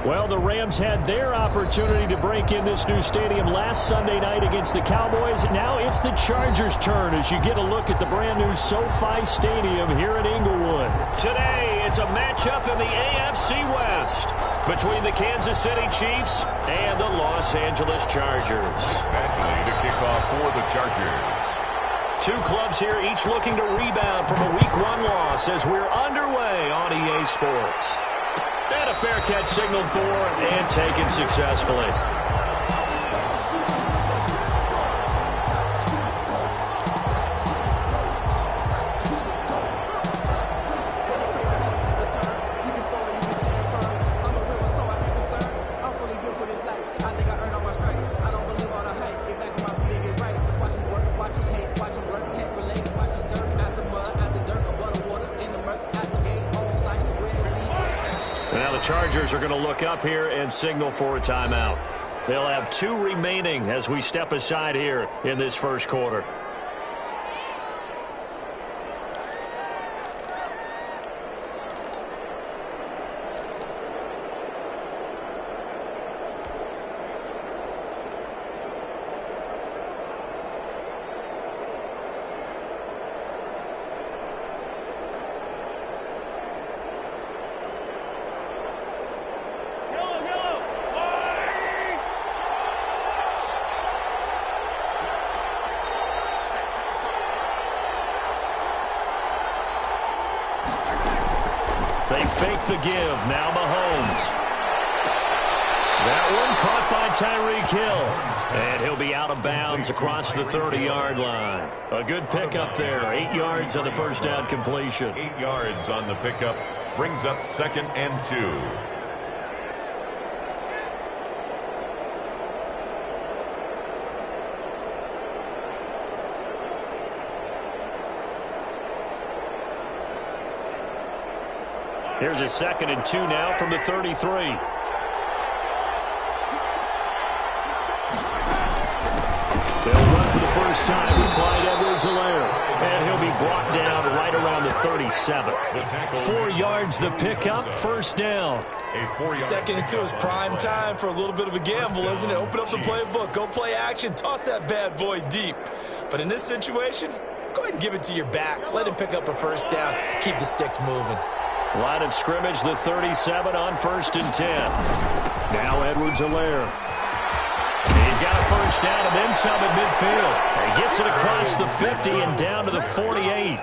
Well, the Rams had their opportunity to break in this new stadium last Sunday night against the Cowboys. Now it's the Chargers' turn as you get a look at the brand-new SoFi Stadium here in Inglewood. Today, it's a matchup in the AFC West between the Kansas City Chiefs and the Los Angeles Chargers. Badgley to kick off for the Chargers. Two clubs here, each looking to rebound from a Week 1 loss as we're underway on EA Sports. And a fair catch signaled for and taken successfully. Chargers are going to look up here and signal for a timeout. They'll have 2 remaining as we step aside here in this first quarter. They fake the give. Now Mahomes. That one caught by Tyreek Hill. And he'll be out of bounds across the 30-yard line. A good pickup there. 8 yards on the first down completion. 8 yards on the pickup. Brings up 2nd and 2. Here's a 2nd and 2 now from the 33. They'll run for the first time with Clyde Edwards-Helaire. And he'll be brought down right around the 37. 4 yards the pickup, first down. 2nd and 2 is prime time for a little bit of a gamble, isn't it? Open up the playbook, go play action, toss that bad boy deep. But in this situation, go ahead and give it to your back. Let him pick up a first down. Keep the sticks moving. Line of scrimmage, the 37 on 1st and 10. Now Edwards-Helaire. He's got a first down and then some at midfield. And gets it across the 50 and down to the 48.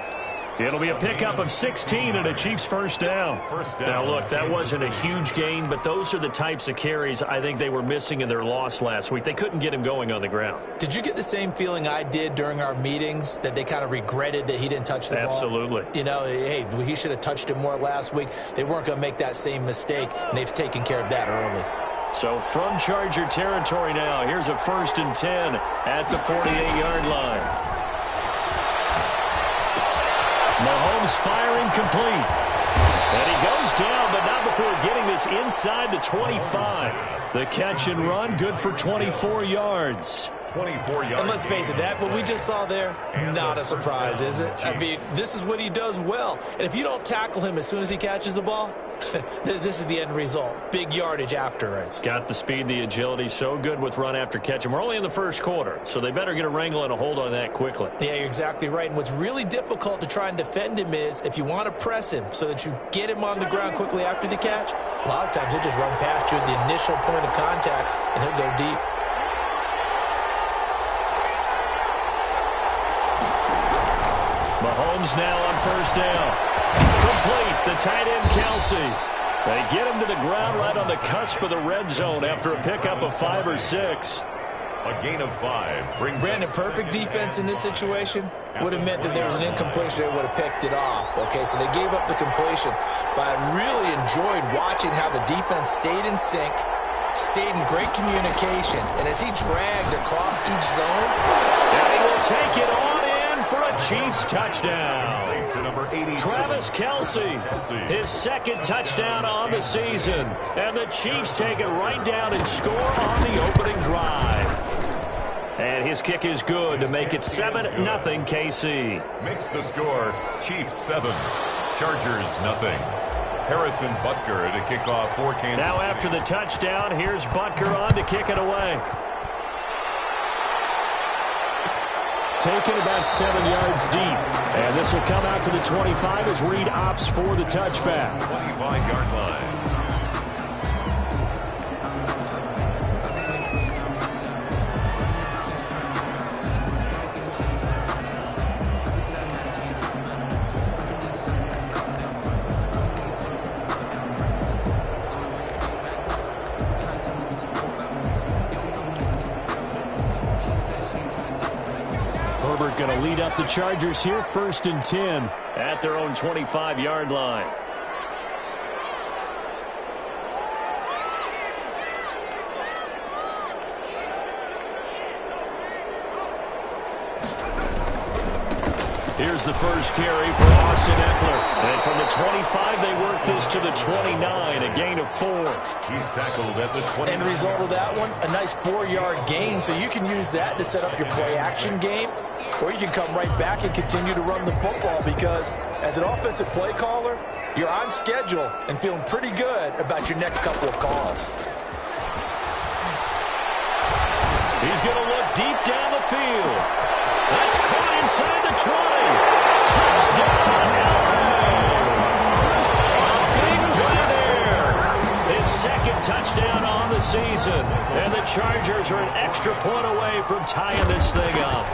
It'll be a pickup of 16 and a Chiefs first down. Now, look, that wasn't a huge gain, but those are the types of carries I think they were missing in their loss last week. They couldn't get him going on the ground. Did you get the same feeling I did during our meetings, that they kind of regretted that he didn't touch the ball? Absolutely. You know, hey, he should have touched it more last week. They weren't going to make that same mistake, and they've taken care of that early. So from Charger territory now, here's a 1st and 10 at the 48-yard line. Mahomes firing complete. And he goes down, but not before getting this inside the 25. The catch and run, good for 24 yards. 24 yards. And let's face it, that what we just saw there, not a surprise, is it? I mean, this is what he does well. And if you don't tackle him as soon as he catches the ball, this is the end result. Big yardage afterwards. Got the speed, the agility, so good with run after catch. And we're only in the first quarter, so they better get a wrangle and a hold on that quickly. Yeah, you're exactly right. And what's really difficult to try and defend him is if you want to press him so that you get him on the ground quickly after the catch, a lot of times he'll just run past you at the initial point of contact, and he'll go deep. Mahomes now on first down. Complete, the tight end Kelsey. They get him to the ground right on the cusp of the red zone after a pickup of 5 or 6. A gain of 5 brings Brandon, perfect defense in this situation would have meant that there was an incompletion. They would have picked it off. Okay, so they gave up the completion. But I really enjoyed watching how the defense stayed in sync, stayed in great communication, and as he dragged across each zone, and he will take it on in for a Chiefs touchdown. to number 80. Travis Kelce, his second touchdown on the season. And the Chiefs take it right down and score on the opening drive. And his kick is good to make it 7-0 KC. Makes the score Chiefs 7, Chargers 0. Harrison Butker to kick off for Kansas Now City. after the touchdown, here's Butker on to kick it away. Taken about 7 yards deep. And this will come out to the 25 as Reed opts for the touchback. 25-yard line. Herbert going to lead up the Chargers here, 1st and 10 at their own 25-yard line. Here's the first carry for Austin Eckler. And from the 25, they work this to the 29, a gain of 4. He's tackled at the 20. End result of that one, a nice 4-yard gain. So you can use that to set up your play-action game, or you can come right back and continue to run the football because as an offensive play caller, you're on schedule and feeling pretty good about your next couple of calls. He's going to look deep down the field. That's caught inside the 20. Touchdown, big play there. His second touchdown on the season. And the Chargers are an extra point away from tying this thing up.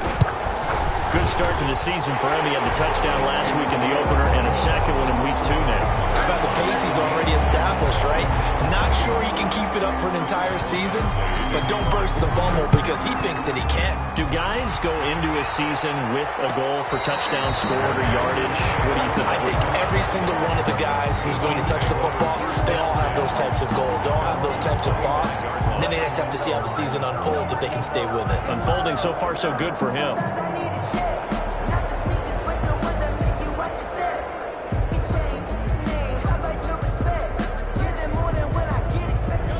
Good start to the season for him. He had the touchdown last week in the opener and a second one in week 2 now. How about the pace he's already established, right? Not sure he can keep it up for an entire season, but don't burst the bubble because he thinks that he can. Do guys go into a season with a goal for touchdown scored or yardage? What do you think? I think every single one of the guys who's going to touch the football, they all have those types of goals. They all have those types of thoughts. And then they just have to see how the season unfolds if they can stay with it. Unfolding so far so good for him.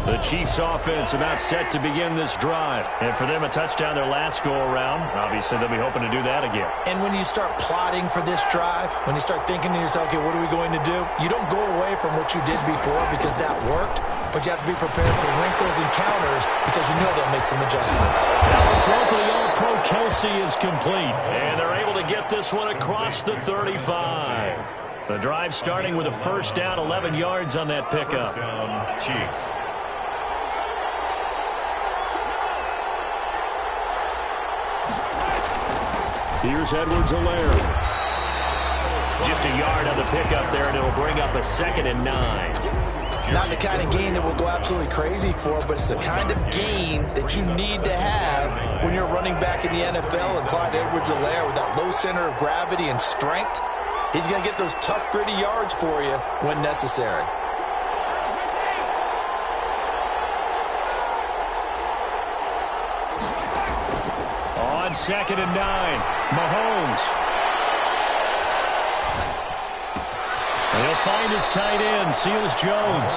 The Chiefs offense about set to begin this drive. And for them, a touchdown their last go-around. Obviously, they'll be hoping to do that again. And when you start plotting for this drive, when you start thinking to yourself, okay, what are we going to do? You don't go away from what you did before because that worked, but you have to be prepared for wrinkles and counters because you know they'll make some adjustments. Now the throw for the All-Pro Kelsey is complete. And they're able to get this one across the 35. The drive starting with a first down, 11 yards on that pickup. First down, Chiefs. Here's Edwards-Helaire. Just a yard on the pickup there, and it'll bring up a 2nd and 9. Not the kind of gain that we'll go absolutely crazy for, but it's the kind of gain that you need to have when you're running back in the NFL. And Clyde Edwards-Helaire, with that low center of gravity and strength, he's going to get those tough, gritty yards for you when necessary. On 2nd and 9, Mahomes. And he'll find his tight end, Seals Jones.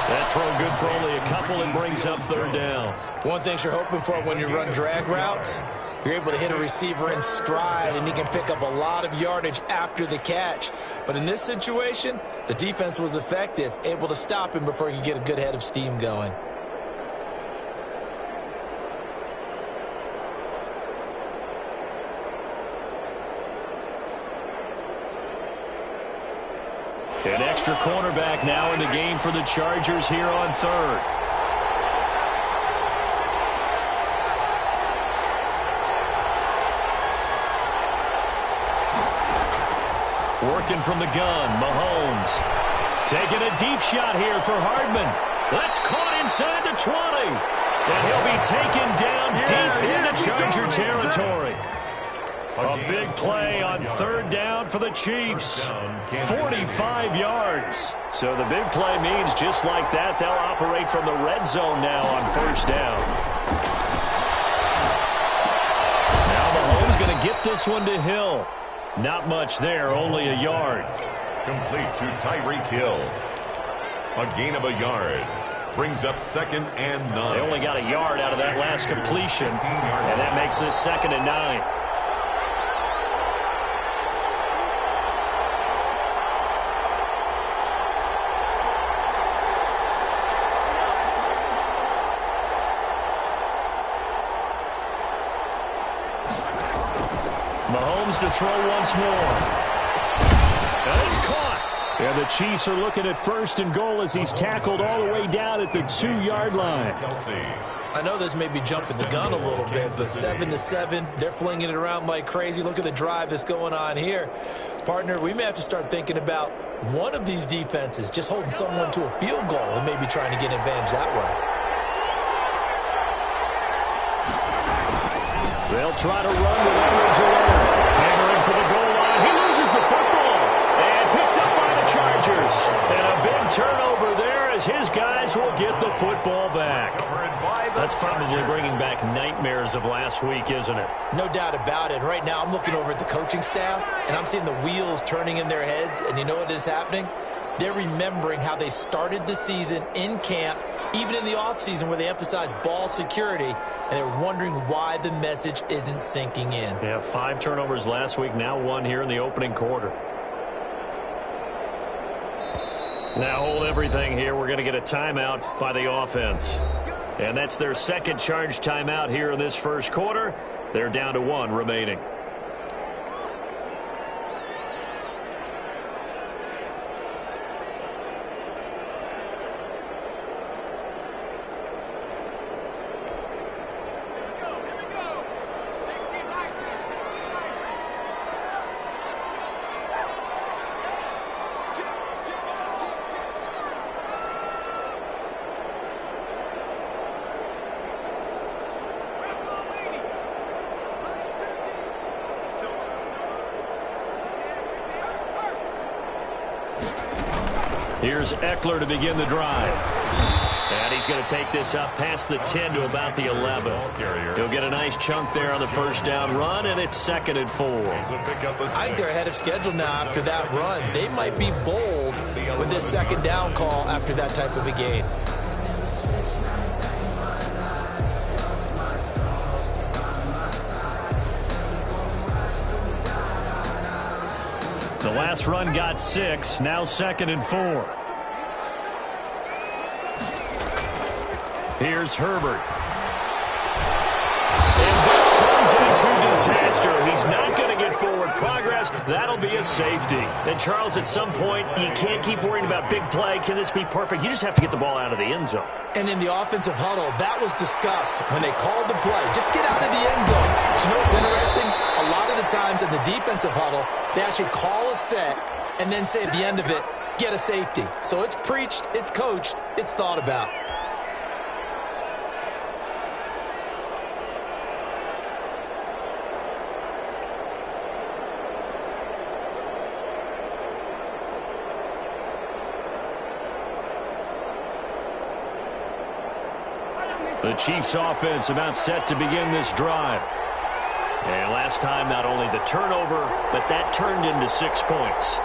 That throw good for only a couple and brings up 3rd down. One thing you're hoping for when you run drag routes, you're able to hit a receiver in stride, and he can pick up a lot of yardage after the catch. But in this situation, the defense was effective, able to stop him before he could get a good head of steam going. An extra cornerback now in the game for the Chargers here on 3rd. Working from the gun, Mahomes. Taking a deep shot here for Hardman. That's caught inside the 20. And he'll be taken down deep into Charger territory. A big play on 3rd down for the Chiefs. 45 yards. So the big play means just like that, they'll operate from the red zone now on 1st down. Now Mahomes going to get this one to Hill. Not much there, only a yard. Complete to Tyreek Hill. A gain of a yard. Brings up 2nd and 9. They only got a yard out of that last completion. And that makes this 2nd and 9. Mahomes to throw once more. And it's caught. And the Chiefs are looking at 1st and goal as he's tackled all the way down at the 2-yard line. I know this may be jumping the gun a little bit, but 7-7, they're flinging it around like crazy. Look at the drive that's going on here. Partner, we may have to start thinking about one of these defenses just holding someone to a field goal and maybe trying to get an advantage that way. They'll try to run with Edwards alone. Hammering for the goal line. He loses the football. And picked up by the Chargers. And a big turnover there as his guys will get the football back. That's probably bringing back nightmares of last week, isn't it? No doubt about it. Right now I'm looking over at the coaching staff, and I'm seeing the wheels turning in their heads. And you know what is happening? They're remembering how they started the season in camp, even in the offseason where they emphasized ball security, and they're wondering why the message isn't sinking in. Yeah, 5 turnovers last week, now 1 here in the opening quarter. Now hold everything here. We're going to get a timeout by the offense. And that's their second charge timeout here in this first quarter. They're down to 1 remaining. Here's Eckler to begin the drive. And he's going to take this up past the 10 to about the 11. He'll get a nice chunk there on the first down run, and it's 2nd and 4. I think they're ahead of schedule now after that run. They might be bold with this 2nd down call after that type of a gain. The last run got 6, now 2nd and 4. Here's Herbert. And this turns into disaster. He's not going to get forward progress. That'll be a safety. And Charles, at some point, you can't keep worrying about big play. Can this be perfect? You just have to get the ball out of the end zone. And in the offensive huddle, that was discussed when they called the play. Just get out of the end zone. But you know what's interesting? A lot of the times in the defensive huddle, they actually call a set and then say at the end of it, get a safety. So it's preached, it's coached, it's thought about. The Chiefs offense about set to begin this drive. And last time, not only the turnover, but that turned into 6 points.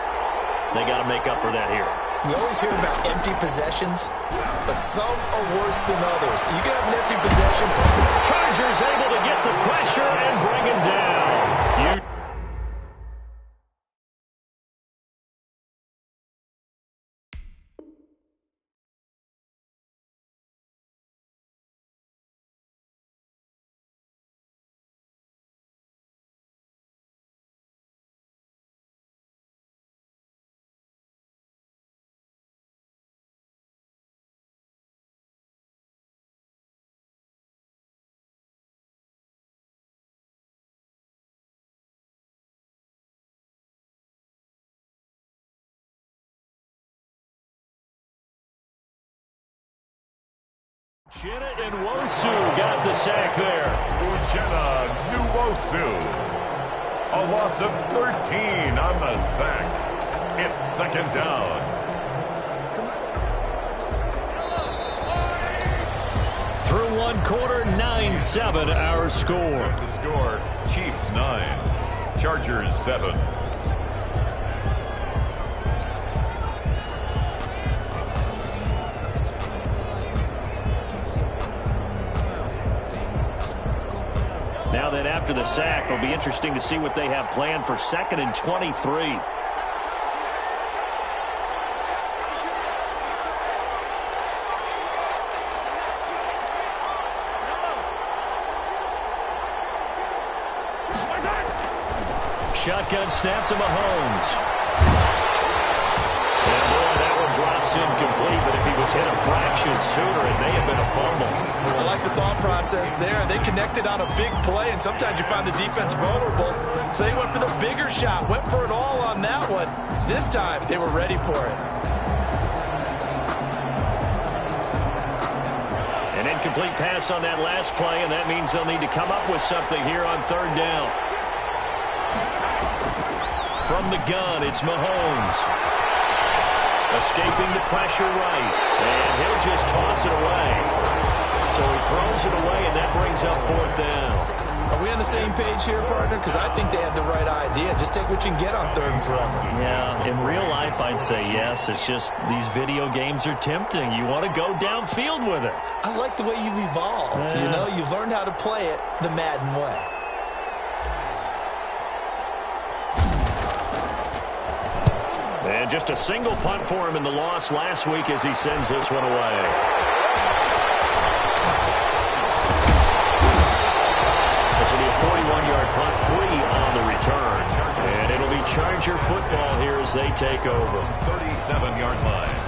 They got to make up for that here. You always hear about empty possessions, but some are worse than others. You can have an empty possession. Chargers able to get the pressure and bring him down. Uchenna and Nwosu got the sack there. Uchenna Nwosu. A loss of 13 on the sack. It's 2nd down. Through 1 quarter, 9-7 our score. The score, Chiefs 9, Chargers 7. Now then, after the sack, it'll be interesting to see what they have planned for 2nd and 23. shotgun snap to Mahomes. And boy, that one drops incomplete, but if he was hit a fraction sooner, it may have been a fumble. I like the thought process there. They connected on a big play, and sometimes you find the defense vulnerable. So they went for the bigger shot, went for it all on that one. This time, they were ready for it. An incomplete pass on that last play, and that means they'll need to come up with something here on third down. From the gun, it's Mahomes. Escaping the pressure right, and he'll just toss it away. So he throws it away, and that brings up fourth down. Are we on the same page here, partner? Because I think they had the right idea. Just take what you can get on third and forever. Yeah, in real life, I'd say yes. It's just these video games are tempting. You want to go downfield with it. I like the way you've evolved. Yeah. You know, you've learned how to play it the Madden way. And just a single punt for him in the loss last week as he sends this one away. This will be a 41-yard punt, 3 on the return. And it'll be Charger football here as they take over. 37-yard line.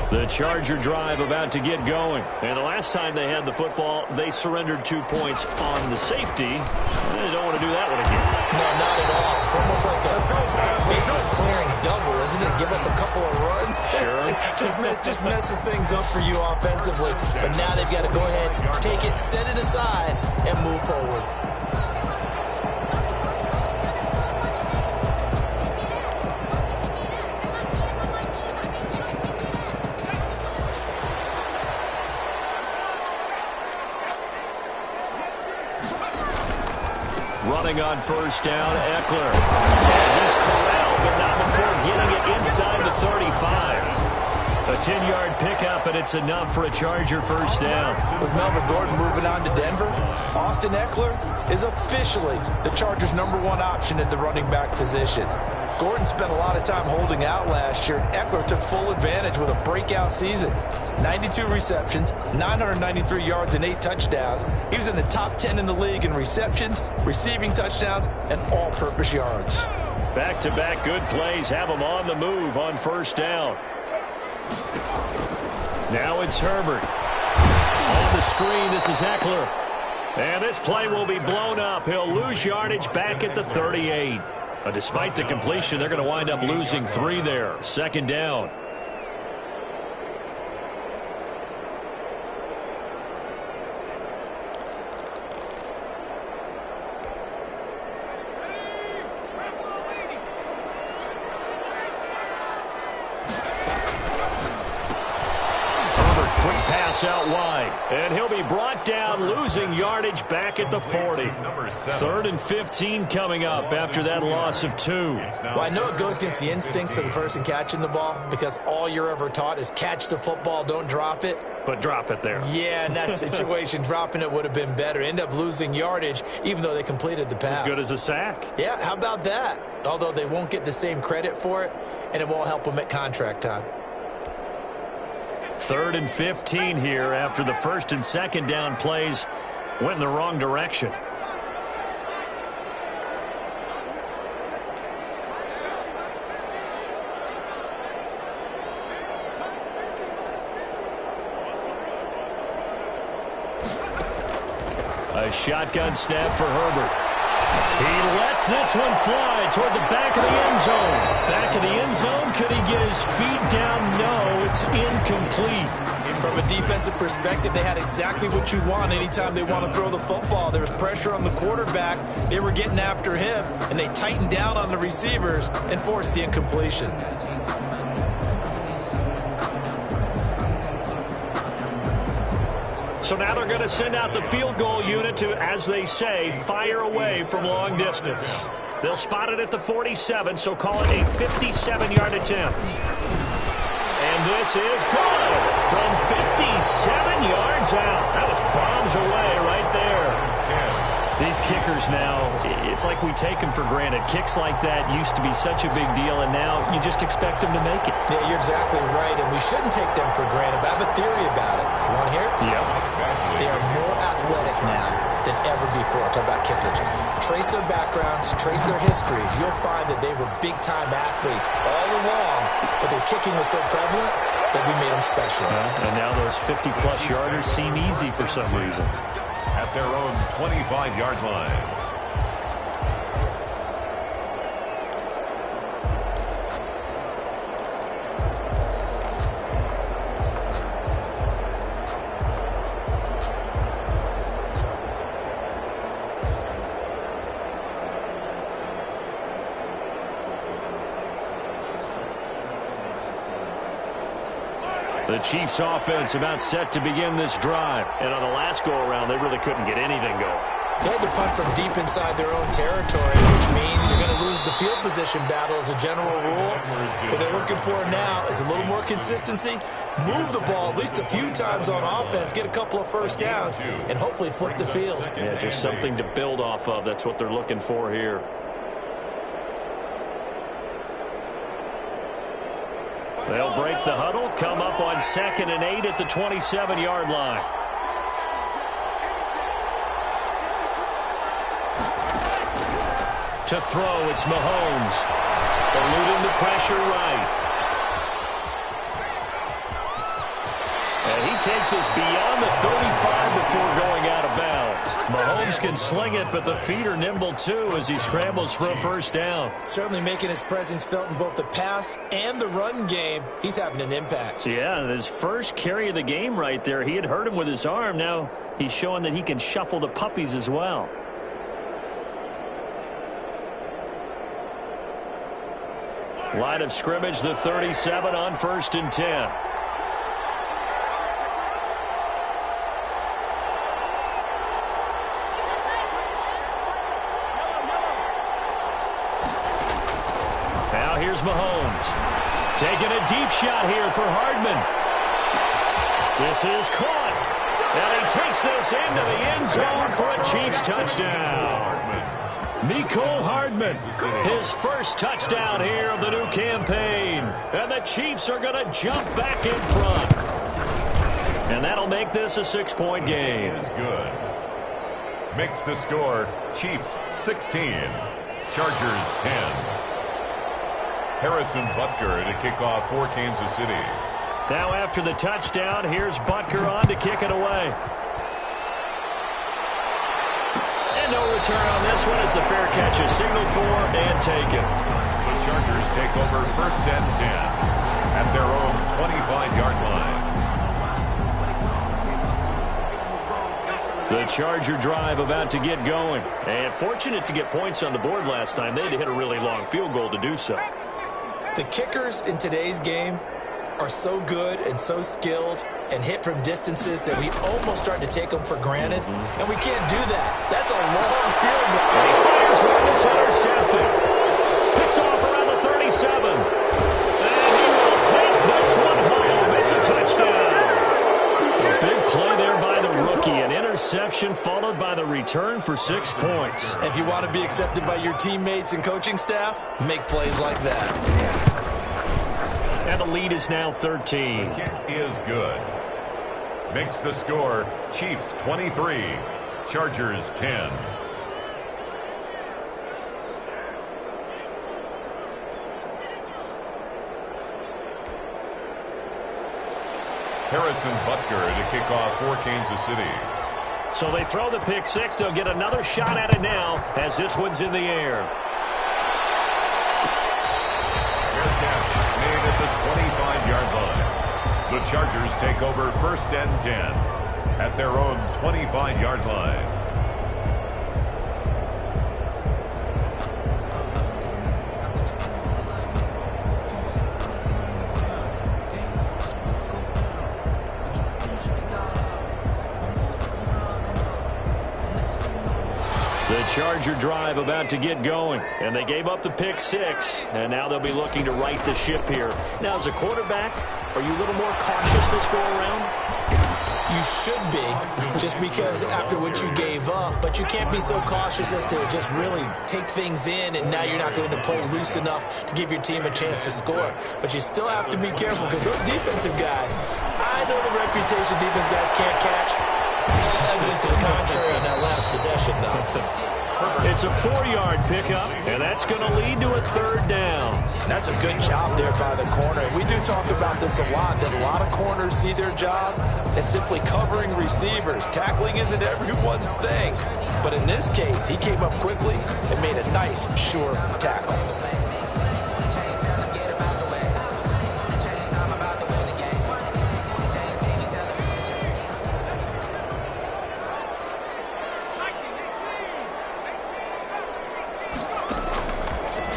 The Charger drive about to get going. And the last time they had the football, they surrendered 2 points on the safety. They don't want to do that one again. No, not at all. It's almost like a bases clearing double, isn't it? Give up a couple of runs. Sure. just messes things up for you offensively. But now they've got to go ahead, take it, set it aside, and move forward. Running on first down, Eckler. And he's corralled, but not before getting it inside the 35. A 10-yard pickup, and it's enough for a Charger first down. With Melvin Gordon moving on to Denver, Austin Eckler is officially the Chargers' #1 option at the running back position. Gordon spent a lot of time holding out last year, and Eckler took full advantage with a breakout season. 92 receptions, 993 yards, and 8 touchdowns. He was in the top 10 in the league in receptions, receiving touchdowns, and all-purpose yards. Back-to-back good plays have him on the move on first down. Now it's Herbert. On the screen, this is Eckler. And this play will be blown up. He'll lose yardage back at the 38. But despite the completion, they're going to wind up losing 3 there. Second down. wide. And he'll be brought down, losing yardage back at the 40. 3rd and 15 coming up after that loss of 2. Well, I know it goes against the instincts of the person catching the ball because all you're ever taught is catch the football, don't drop it. But drop it there. Yeah, in that situation, dropping it would have been better. End up losing yardage, even though they completed the pass. As good as a sack. Yeah, how about that? Although they won't get the same credit for it, and it won't help them at contract time. 3rd and 15 here after the 1st and 2nd down plays went in the wrong direction. A shotgun snap for Herbert. He lets this one fly toward the back of the end zone. Back of the end zone. Could he get his feet down? No, it's incomplete. From a defensive perspective, they had exactly what you want anytime they want to throw the football. There was pressure on the quarterback. They were getting after him, and they tightened down on the receivers and forced the incompletion. So now they're going to send out the field goal unit to, as they say, fire away from long distance. They'll spot it at the 47, so call it a 57-yard attempt. And this is good from 57 yards out. That was bombs away right there. These kickers now, it's like we take them for granted. Kicks like that used to be such a big deal, and now you just expect them to make it. Yeah, you're exactly right, and we shouldn't take them for granted, but I have a theory about it. You want to hear it? Yeah. They are more athletic now than ever before. Talk about kickers. Trace their backgrounds, trace their histories. You'll find that they were big-time athletes all along, but their kicking was so prevalent that we made them specialists. And now those 50-plus yarders seem easy for some reason. At their own 25-yard line. The Chiefs offense about set to begin this drive. And on the last go-around, they really couldn't get anything going. They had to punt from deep inside their own territory, which means you're going to lose the field position battle as a general rule. What they're looking for now is a little more consistency, move the ball at least a few times on offense, get a couple of first downs, and hopefully flip the field. Yeah, just something to build off of. That's what they're looking for here. They'll break the huddle, come up on 2nd and 8 at the 27-yard line. To throw, it's Mahomes. Eluding the pressure right. And he takes us beyond the 35 before going out of bounds. Mahomes can sling it, but the feet are nimble too as he scrambles for a first down. Certainly making his presence felt in both the pass and the run game. He's having an impact. Yeah, his first carry of the game right there. He had hurt him with his arm. Now he's showing that he can shuffle the puppies as well. Line of scrimmage, the 37 on 1st and 10. Now here's Mahomes. Taking a deep shot here for Hardman. This is caught. And he takes this into the end zone for a Chiefs touchdown. Mecole Hardman, his first touchdown here of the new campaign. And the Chiefs are going to jump back in front. And that'll make this a 6-point game. Is good. Makes the score Chiefs 16, Chargers 10. Harrison Butker to kick off for Kansas City. Now after the touchdown, here's Butker on to kick it away. And no return on this one as the fair catch is signaled for and taken. The Chargers take over 1st and 10 at their own 25-yard line. The Charger drive about to get going. And fortunate to get points on the board last time. They had to hit a really long field goal to do so. The kickers in today's game are so good and so skilled and hit from distances that we almost start to take them for granted, and we can't do that. That's a long field goal. And he fires one, it's intercepted. Picked off around the 37. And he will take this one home. It's a touchdown. A big play there by the rookie. An interception followed by the return for 6 points. If you want to be accepted by your teammates and coaching staff, make plays like that. And the lead is now 13. The kick is good. Makes the score Chiefs 23, Chargers 10. Harrison Butker to kick off for Kansas City. So they throw the pick six. They'll get another shot at it now as this one's in the air. Fair catch made at the 25-yard line. The Chargers take over 1st and 10 at their own 25-yard line. The Charger drive about to get going, and they gave up the pick six, and now they'll be looking to right the ship here. Now, as a quarterback, are you a little more cautious this go-around? You should be, just because after what you gave up, but you can't be so cautious as to just really take things in, and now you're not going to pull loose enough to give your team a chance to score. But you still have to be careful, because those defensive guys, I know the reputation defense guys can't catch. All evidence to the contrary on that last possession, though. It's a 4-yard pickup, and that's going to lead to a 3rd down. That's a good job there by the corner. We do talk about this a lot, that a lot of corners see their job as simply covering receivers. Tackling isn't everyone's thing. But in this case, he came up quickly and made a nice, sure tackle.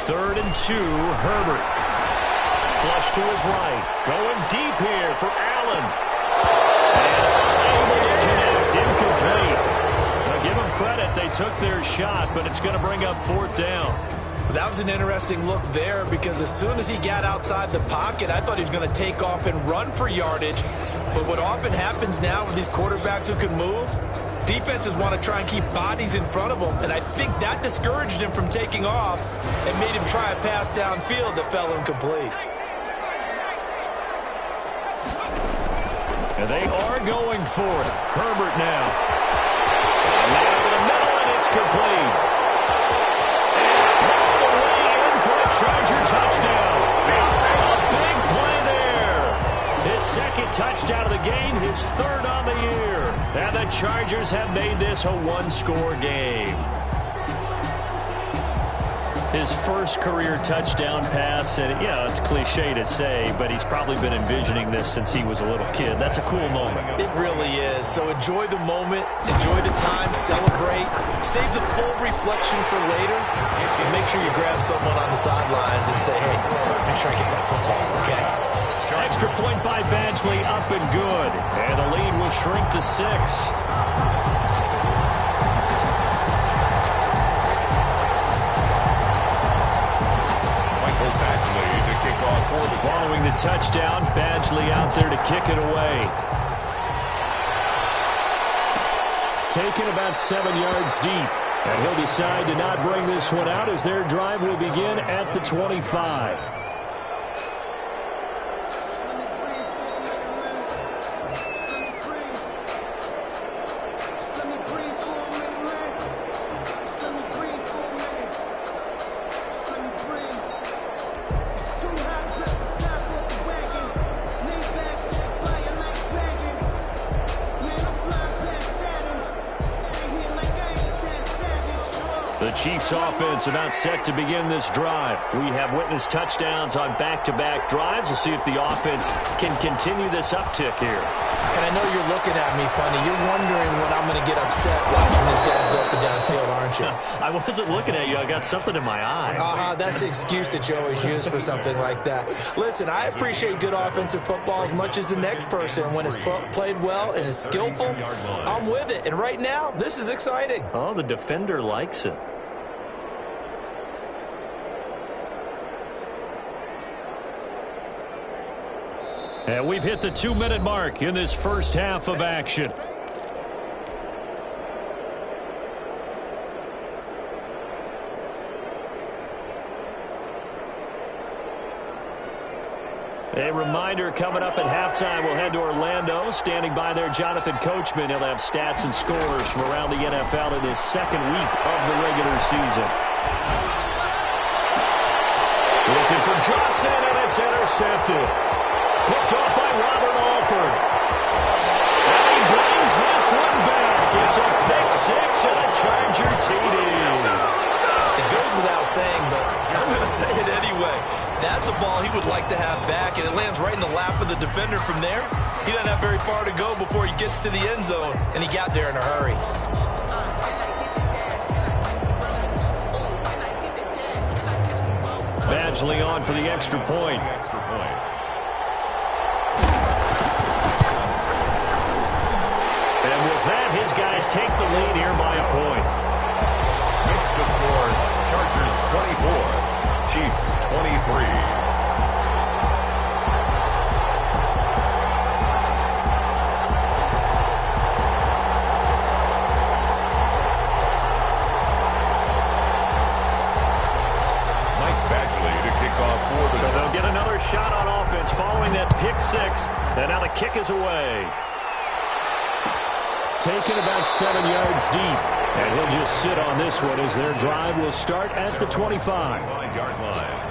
Third and 2, Herbert. Flush to his right. Going deep here for Allen. And able to connect, incomplete. Now give them credit, they took their shot, but it's going to bring up 4th down. That was an interesting look there, because as soon as he got outside the pocket, I thought he was going to take off and run for yardage. But what often happens now with these quarterbacks who can move, defenses want to try and keep bodies in front of them, and I think that discouraged him from taking off and made him try a pass downfield that fell incomplete. And they are going for it. Herbert now. And now to the middle, and it's complete. And all the way in for a Charger touchdown. A big play there. His 2nd touchdown of the game, his 3rd on the year. And the Chargers have made this a 1-score game. His first career touchdown pass, and yeah, it's cliche to say, but he's probably been envisioning this since he was a little kid. That's a cool moment. It really is. So enjoy the moment, enjoy the time, celebrate, save the full reflection for later, and make sure you grab someone on the sidelines and say, hey, make sure I get that football, okay? Extra point by Badgley, up and good. And the lead will shrink to 6. Following the touchdown, Badgley out there to kick it away. Taken about 7 yards deep. And he'll decide to not bring this one out as their drive will begin at the 25. The Chiefs offense about set to begin this drive. We have witnessed touchdowns on back-to-back drives. We'll see if the offense can continue this uptick here. And I know you're looking at me funny. You're wondering when I'm going to get upset watching these guys go up and down field, aren't you? I wasn't looking at you. I got something in my eye. That's the excuse that you always use for something like that. Listen, I appreciate good offensive football as much as the next person. And when it's played well and is skillful, I'm with it. And right now, this is exciting. Oh, the defender likes it. And we've hit the 2-minute mark in this first half of action. A reminder coming up at halftime, we'll head to Orlando. Standing by there, Jonathan Coachman. He'll have stats and scores from around the NFL in his second week of the regular season. Looking for Johnson, and it's intercepted. Picked off by Robert Alford. And he brings this one back. It's a pick six and a Charger TD. It goes without saying, but I'm going to say it anyway. That's a ball he would like to have back, and it lands right in the lap of the defender from there. He doesn't have very far to go before he gets to the end zone, and he got there in a hurry. Badgley on for the extra point. And with that, his guys take the lead here by a point. Makes the score Chargers 24, Chiefs 23. So they'll get another shot on offense following that pick six. And now the kick is away. Taken about 7 yards deep. And he'll just sit on this one as their drive will start at the 25-yard line.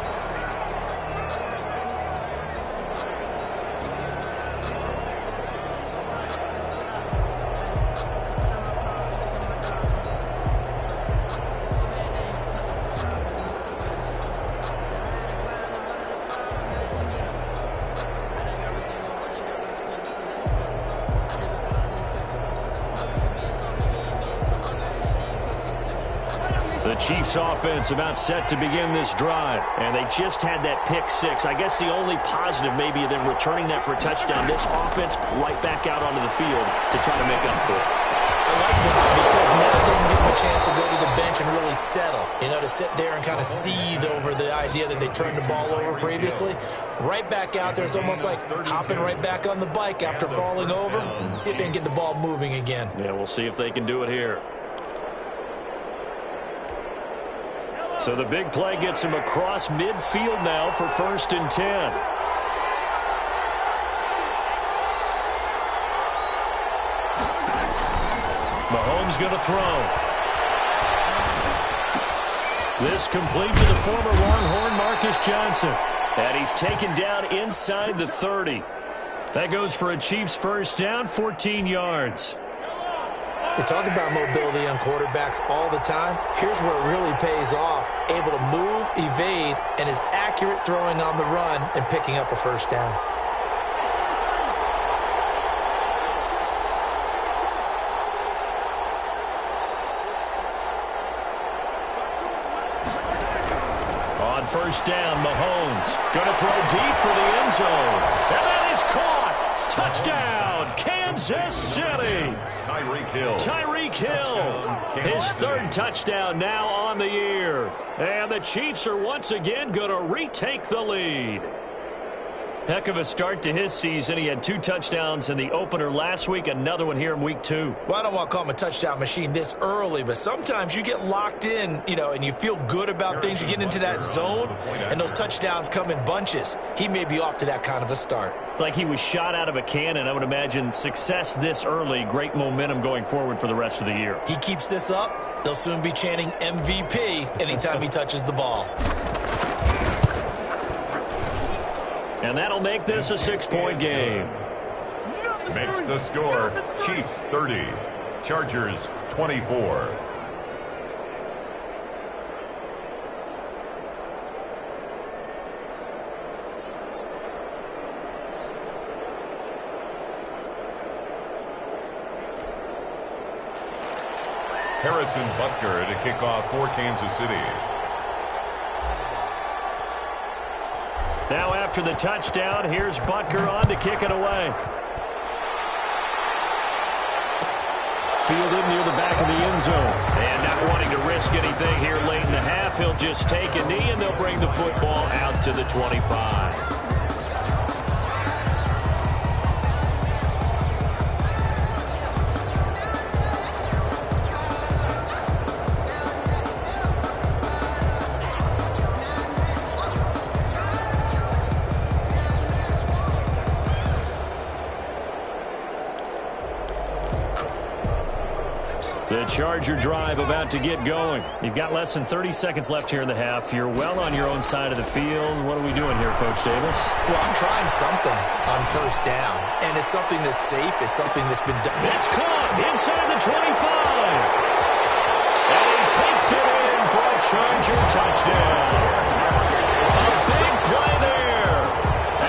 Chiefs offense about set to begin this drive. And they just had that pick six. I guess the only positive maybe of them returning that for a touchdown. This offense right back out onto the field to try to make up for it. I like that because now it doesn't give them a chance to go to the bench and really settle. You know, to sit there and kind of seethe over the idea that they turned the ball over previously. Right back out there. It's almost like hopping right back on the bike after falling over. See if they can get the ball moving again. Yeah, we'll see if they can do it here. So the big play gets him across midfield now for 1st and 10. Mahomes going to throw. This complete to the former Longhorn Marcus Johnson. And he's taken down inside the 30. That goes for a Chiefs first down, 14 yards. We talk about mobility on quarterbacks all the time. Here's where it really pays off. Able to move, evade, and is accurate throwing on the run and picking up a first down. On first down, Mahomes going to throw deep for the end zone. And that is caught. Touchdown, Kansas City. Tyreek Hill. His third touchdown now on the year. And the Chiefs are once again going to retake the lead. Heck of a start to his season. He had 2 touchdowns in the opener last week, another one here in week 2. Well, I don't want to call him a touchdown machine this early, but sometimes you get locked in, you know, and you feel good about things. You get into that zone, and those touchdowns come in bunches. He may be off to that kind of a start. It's like he was shot out of a cannon. I would imagine success this early, great momentum going forward for the rest of the year. He keeps this up, they'll soon be chanting MVP anytime he touches the ball. And that'll make this a 6-point game. Makes the score Chiefs 30, Chargers 24. Harrison Butker to kick off for Kansas City. Now after the touchdown, here's Butker on to kick it away. Fielded near the back of the end zone. And not wanting to risk anything here late in the half, he'll just take a knee and they'll bring the football out to the 25. The Charger drive about to get going. You've got less than 30 seconds left here in the half. You're well on your own side of the field. What are we doing here, Coach Davis? Well, I'm trying something on first down, and it's something that's safe. It's something that's been done. It's caught inside the 25. And he takes it in for a Charger touchdown. A big play there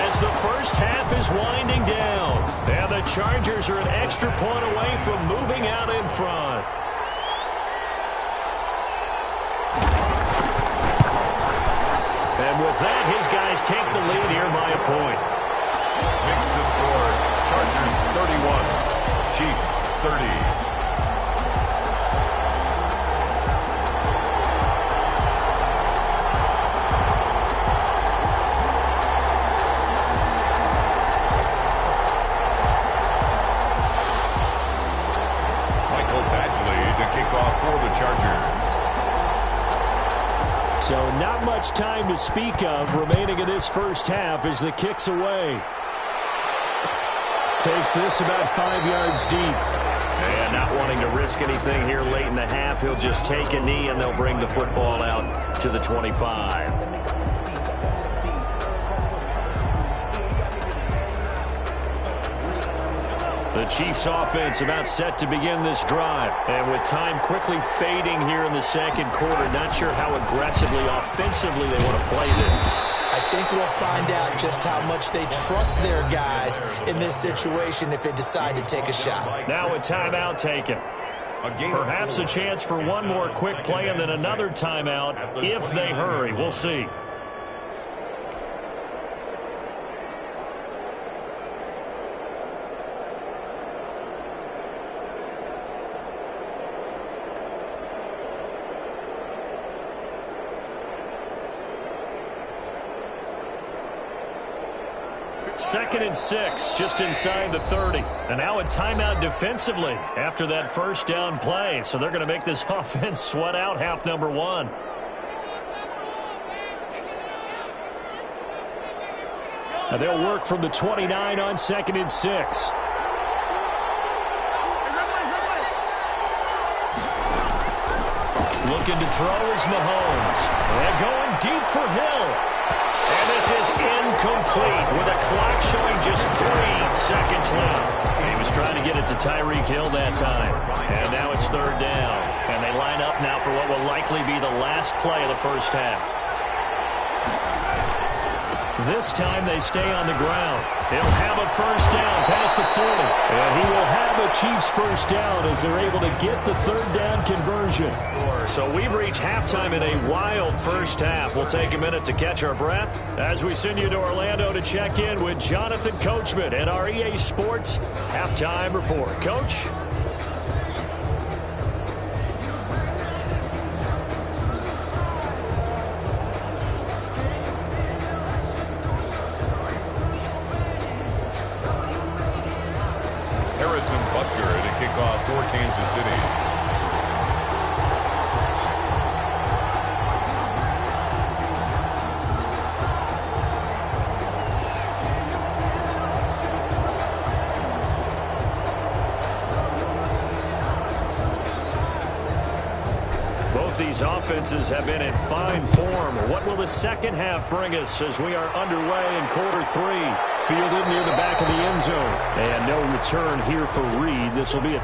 as the first half is winding down. And the Chargers are an extra point away from moving out in front. And with that, his guys take the lead here by a point. Makes the score Chargers 31, Chiefs 30. So not much time to speak of remaining in this first half as the kick's away. Takes this about 5 yards deep. And not wanting to risk anything here late in the half, he'll just take a knee and they'll bring the football out to the 25. The Chiefs offense about set to begin this drive. And with time quickly fading here in the second quarter, not sure how aggressively, offensively they want to play this. I think we'll find out just how much they trust their guys in this situation if they decide to take a shot. Now a timeout taken. Perhaps a chance for one more quick play and then another timeout if they hurry. We'll see. Second and 6, just inside the 30. And now a timeout defensively after that first down play. So they're going to make this offense sweat out half number one. And they'll work from the 29 on second and 6. Looking to throw is Mahomes. And going deep for Hill. And this is incomplete with a clock showing just 3 seconds left. He was trying to get it to Tyreek Hill that time. And now it's third down. And they line up now for what will likely be the last play of the first half. This time they stay on the ground. He'll have a first down past the 40. And he will have a Chiefs first down as they're able to get the third down conversion. So we've reached halftime in a wild first half. We'll take a minute to catch our breath as we send you to Orlando to check in with Jonathan Coachman at our EA Sports Halftime Report. Coach? Harrison Butker to kick off for Kansas City. These offenses have been in fine form. What will the second half bring us as we are underway in quarter 3? Fielded near the back of the end zone. And no return here for Reed. This will be a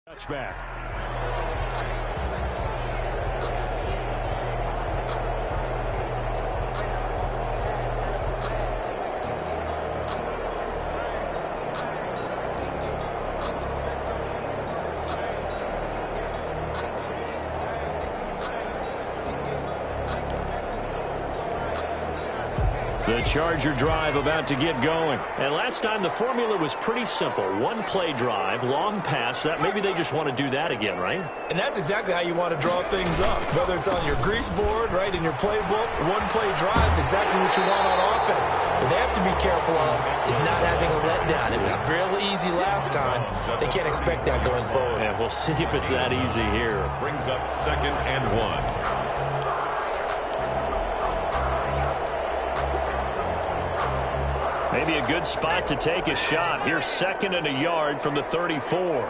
Touchback. The Charger drive about to get going. And last time the formula was pretty simple. One play drive, long pass. That maybe they just want to do that again, right? And that's exactly how you want to draw things up. Whether it's on your grease board, right, in your playbook, one play drive is exactly what you want on offense. What they have to be careful of is not having a letdown. It was real easy last time. They can't expect that going forward. And we'll see if it's that easy here. Brings up 2nd and 1. Maybe a good spot to take a shot. Here's 2nd and a yard from the 34.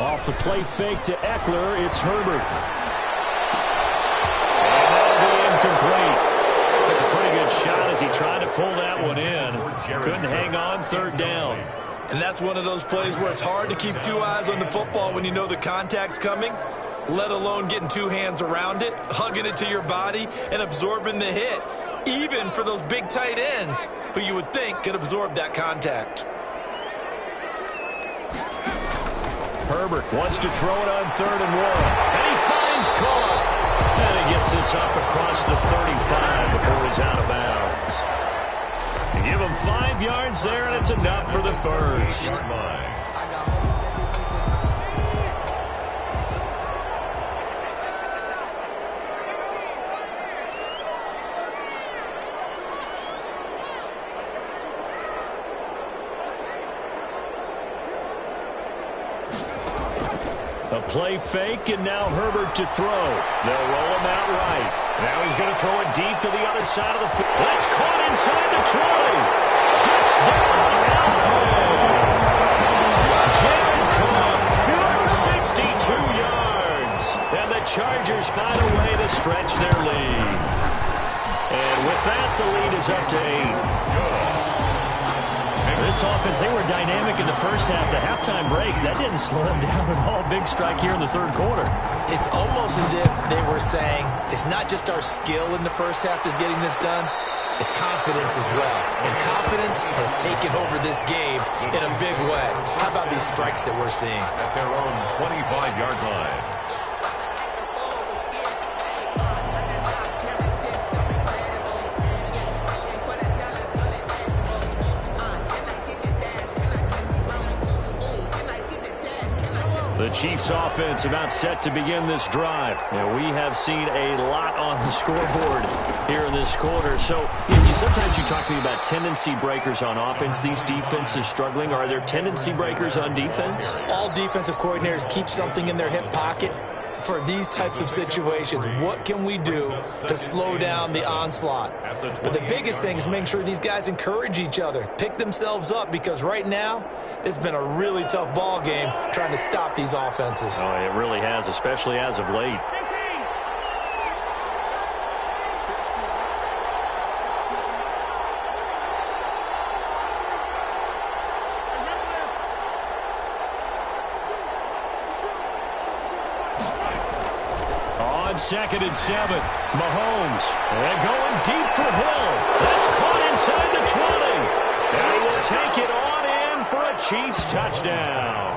Off the play fake to Eckler, it's Herbert. And that'll be incomplete. Took a pretty good shot as he tried to pull that one in. Couldn't hang on, 3rd down. And that's one of those plays where it's hard to keep two eyes on the football when you know the contact's coming, let alone getting two hands around it, hugging it to your body, and absorbing the hit, even for those big tight ends who you would think could absorb that contact. Herbert wants to throw it on 3rd and 1. And he finds Cook. And he gets this up across the 35 before he's out of bounds. You give him 5 yards there, and it's enough for the first. A play fake, and now Herbert to throw. They'll roll him out right. Now he's going to throw it deep to the other side of the field. That's caught inside the 20. Touchdown, Jared Cook, 62 yards. And the Chargers find a way to stretch their lead. And with that, the lead is up to 8. This offense, they were dynamic in the first half. The halftime break, that didn't slow them down at all. Big strike here in the 3rd quarter. It's almost as if they were saying, it's not just our skill in the first half that's getting this done, it's confidence as well. And confidence has taken over this game in a big way. How about these strikes that we're seeing? At their own 25-yard line. The Chiefs offense about set to begin this drive. And we have seen a lot on the scoreboard here in this quarter. So sometimes you talk to me about tendency breakers on offense. These defenses struggling. Are there tendency breakers on defense? All defensive coordinators keep something in their hip pocket for these types of situations. What can we do to slow down the onslaught? But the biggest thing is making sure these guys encourage each other, pick themselves up, because right now it's been a really tough ball game trying to stop these offenses. Oh, it really has, especially as of late. On 2nd and 7, Mahomes. And going deep for Hill. That's caught inside the 20. And he will take it on in for a Chiefs touchdown.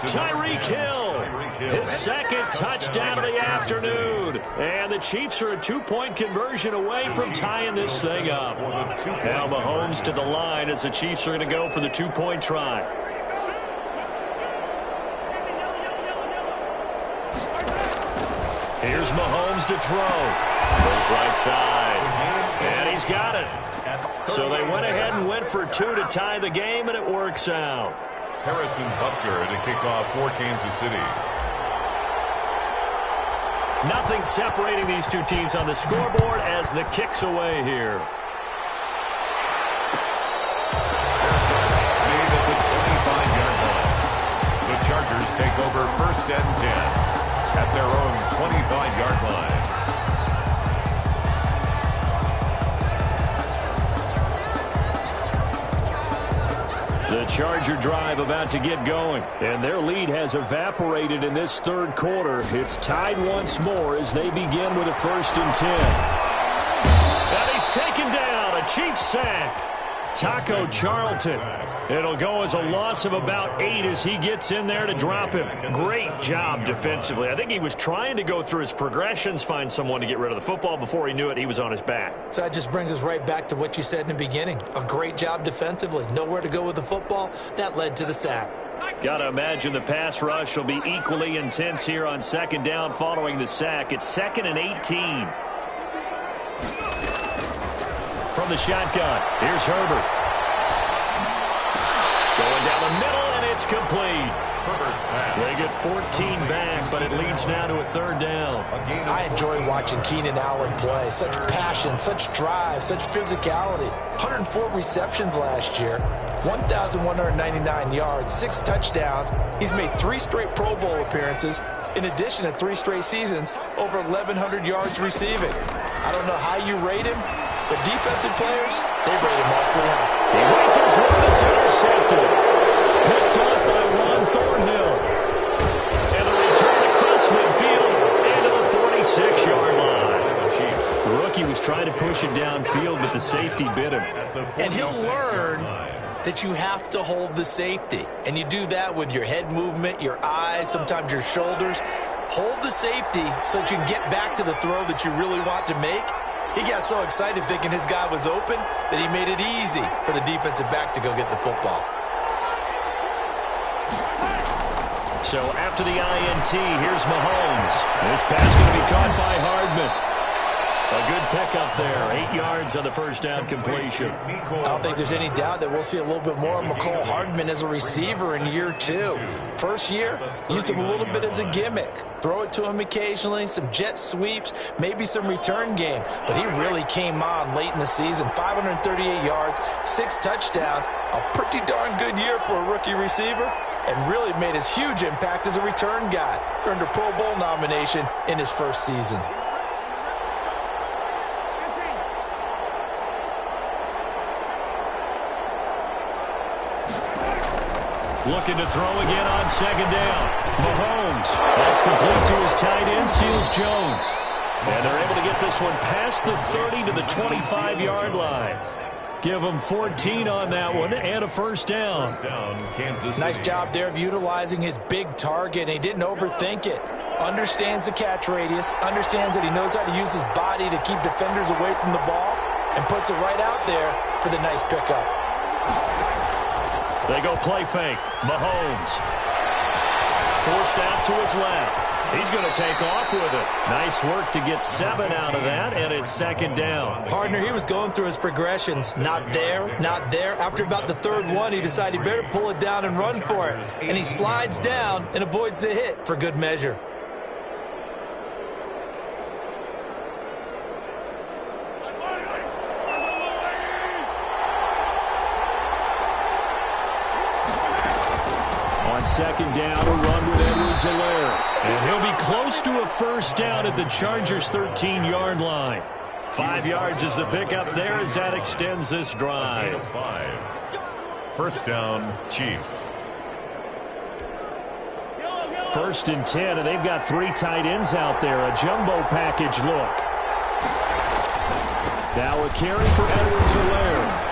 Tyreek Hill, his 2nd touchdown of the afternoon. And the Chiefs are a 2-point conversion away from tying this thing up. Now Mahomes to the line as the Chiefs are going to go for the 2-point try. Here's Mahomes to throw. Goes right side. And he's got it. So they went ahead and went for 2 to tie the game, and it works out. Harrison Butker to kick off for Kansas City. Nothing separating these two teams on the scoreboard as the kick's away here. Made at the 25-yard line. The Chargers take over 1st and 10 at their own 25-yard line. The Charger drive about to get going, and their lead has evaporated in this third quarter. It's tied once more as they begin with a 1st and 10. And he's taken down, a Chiefs sack. Taco Charlton. It'll go as a loss of about 8 as he gets in there to drop him. Great job defensively. I think he was trying to go through his progressions, find someone to get rid of the football. Before he knew it, he was on his back. So that just brings us right back to what you said in the beginning. A great job defensively. Nowhere to go with the football. That led to the sack. Got to imagine the pass rush will be equally intense here on 2nd down following the sack. It's 2nd and 18. From the shotgun, here's Herbert. Going down the middle, and it's complete. They get 14 back, but it leads now to a 3rd down. I enjoy watching Keenan Allen play. Such passion, such drive, such physicality. 104 receptions last year, 1,199 yards, 6 touchdowns. He's made 3 straight Pro Bowl appearances. In addition to 3 straight seasons, over 1,100 yards receiving. I don't know how you rate him, but defensive players, they rate him awfully high. He rifles one that's intercepted. Picked up by Ron Thornhill. And the return across midfield into the 46-yard line. The rookie was trying to push it downfield, but the safety bit him. And he'll learn that you have to hold the safety. And you do that with your head movement, your eyes, sometimes your shoulders. Hold the safety so that you can get back to the throw that you really want to make. He got so excited thinking his guy was open that he made it easy for the defensive back to go get the football. So after the INT, here's Mahomes. This pass going to be caught by Hardman. A good pickup there. 8 yards on the 1st down completion. I don't think there's any doubt that we'll see a little bit more of McCole Hardman as a receiver in year 2. First year, used him a little bit as a gimmick. Throw it to him occasionally, some jet sweeps, maybe some return game. But he really came on late in the season. 538 yards, 6 touchdowns. A pretty darn good year for a rookie receiver. And really made his huge impact as a return guy. Earned a Pro Bowl nomination in his first season. Looking to throw again on 2nd down. Mahomes. That's complete to his tight end, Seals Jones. And they're able to get this one past the 30 to the 25-yard line. Give them 14 on that one and a 1st down. Nice job there of utilizing his big target, and he didn't overthink it. Understands the catch radius, understands that he knows how to use his body to keep defenders away from the ball, and puts it right out there for the nice pickup. They go play fake. Mahomes. Forced out to his left. He's going to take off with it. Nice work to get 7 out of that, and it's 2nd down. Partner, he was going through his progressions. Not there, not there. After about the 3rd one, he decided he better pull it down and run for it. And he slides down and avoids the hit for good measure. On 2nd down, a run with Edwards-Helaire. And he'll be close to a 1st down at the Chargers' 13-yard line. 5 yards is the pickup there as that extends this drive. 1st down, Chiefs. 1st and 10, and they've got 3 tight ends out there. A jumbo package look. Now a carry for Edwards-Helaire.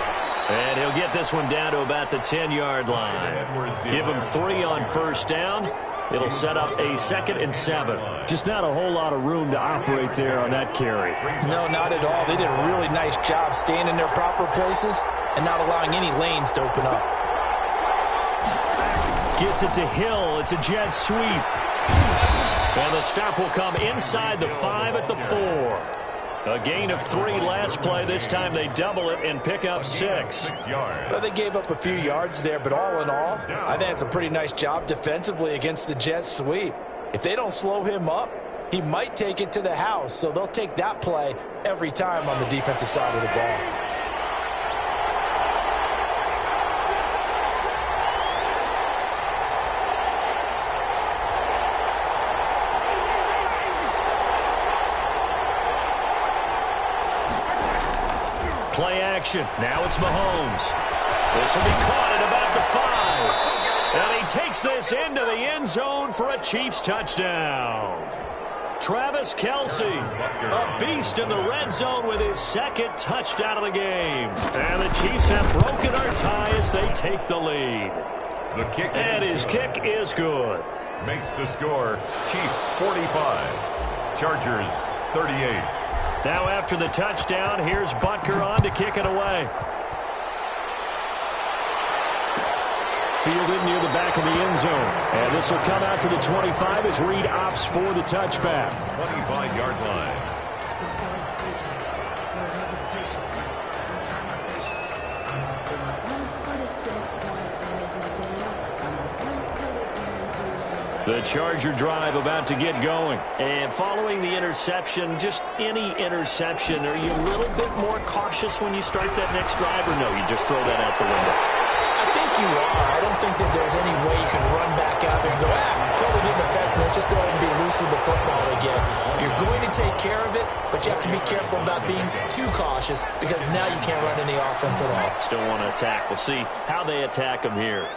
And he'll get this one down to about the 10-yard line. Give him 3 on 1st down. It'll set up a 2nd and 7. Just not a whole lot of room to operate there on that carry. No, not at all. They did a really nice job staying in their proper places and not allowing any lanes to open up. Gets it to Hill. It's a jet sweep. And the stop will come inside the 5 at the 4. A gain of 3 last play. This time they double it and pick up 6. Well, they gave up a few yards there, but all in all, I think it's a pretty nice job defensively against the jet sweep. If they don't slow him up, he might take it to the house, so they'll take that play every time on the defensive side of the ball. Play action. Now it's Mahomes. This will be caught at about the 5. And he takes this into the end zone for a Chiefs touchdown. Travis Kelce, a beast in the red zone with his second touchdown of the game. And the Chiefs have broken our tie as they take the lead. The kick and his kick is good. Makes the score Chiefs 45, Chargers 38. Now after the touchdown, here's Butker on to kick it away. Fielded near the back of the end zone. And this will come out to the 25 as Reed opts for the touchback. 25-yard line. The Charger drive about to get going. And following the interception, just any interception, are you a little bit more cautious when you start that next drive, or no, you just throw that out the window? I think you are. I don't think that there's any way you can run back out there and go, totally didn't affect me. Let's just go ahead and be loose with the football again. You're going to take care of it, but you have to be careful about being too cautious because now you can't run any offense at all. Still want to attack. We'll see how they attack them here.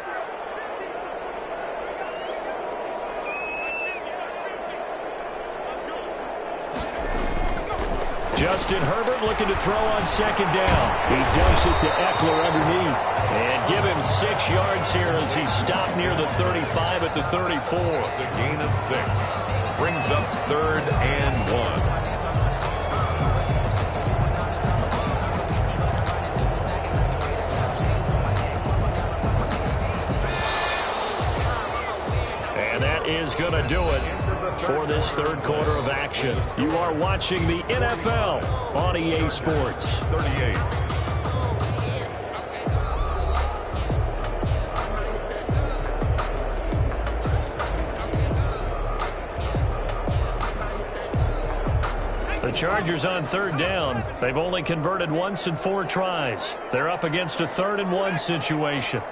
Justin Herbert looking to throw on second down. He dumps it to Eckler underneath. And give him 6 yards here as he's stopped near the 35 at the 34. It's a gain of 6. Brings up 3rd and 1. And that is going to do it for this third quarter of action. You are watching the NFL on EA Sports. 38. The Chargers on third down. They've only converted once in 4 tries. They're up against a 3rd and 1 situation.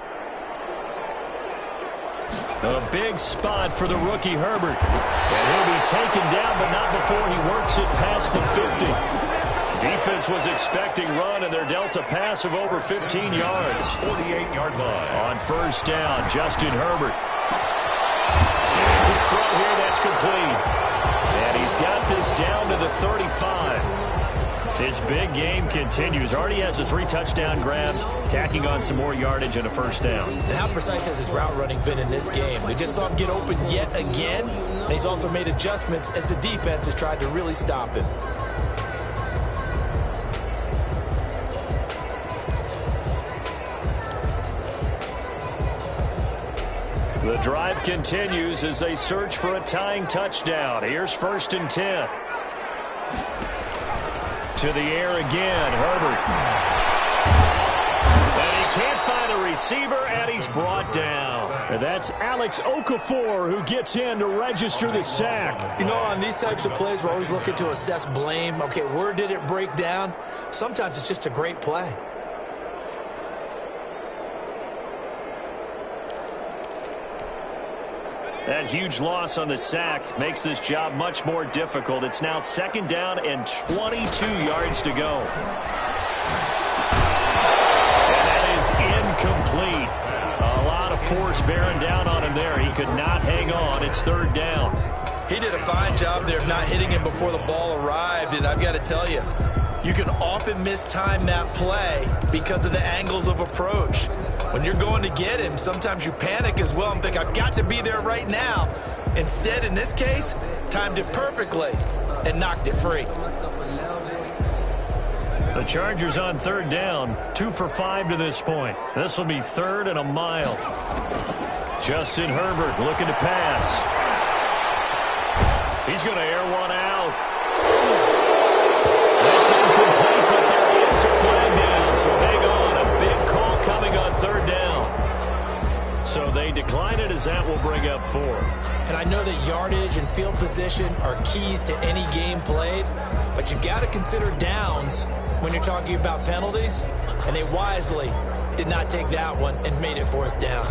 A big spot for the rookie Herbert. And he'll be taken down, but not before he works it past the 50. Defense was expecting run, and they're dealt a pass of over 15 yards. 48-yard line. On first down, Justin Herbert. Quick throw here, that's complete. And he's got this down to the 35. His big game continues. Already has the 3 touchdown grabs, tacking on some more yardage and a first down. And how precise has his route running been in this game? We just saw him get open yet again, and he's also made adjustments as the defense has tried to really stop him. The drive continues as they search for a tying touchdown. Here's 1st and 10. To the air again, Herbert. And he can't find a receiver, and he's brought down. And that's Alex Okafor who gets in to register the sack. You know, on these types of plays, we're always looking to assess blame. Okay, where did it break down? Sometimes it's just a great play. That huge loss on the sack makes this job much more difficult. It's now 2nd down and 22 yards to go. And that is incomplete. A lot of force bearing down on him there. He could not hang on. It's 3rd down. He did a fine job there of not hitting him before the ball arrived, and I've got to tell you, you can often mistime that play because of the angles of approach. When you're going to get him, sometimes you panic as well and think, I've got to be there right now. Instead, in this case, timed it perfectly and knocked it free. The Chargers on 3rd down, 2 for 5 to this point. This will be 3rd and a mile. Justin Herbert looking to pass. He's going to air one out. That's incomplete, but there is a flag down, so hang on. A big call coming on 3rd down. So they decline it as that will bring up 4th. And I know that yardage and field position are keys to any game played, but you've got to consider downs when you're talking about penalties, and they wisely did not take that one and made it 4th down.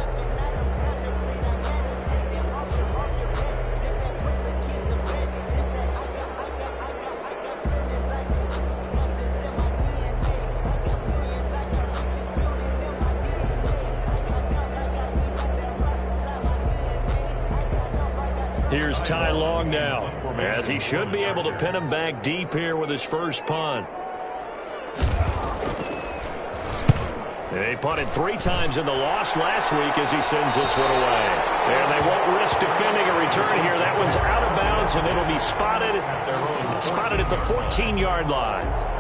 Here's Ty Long now, as he should be able to pin him back deep here with his first punt. They punted 3 times in the loss last week as he sends this one away. And they won't risk defending a return here. That one's out of bounds, and it'll be spotted at the 14-yard line.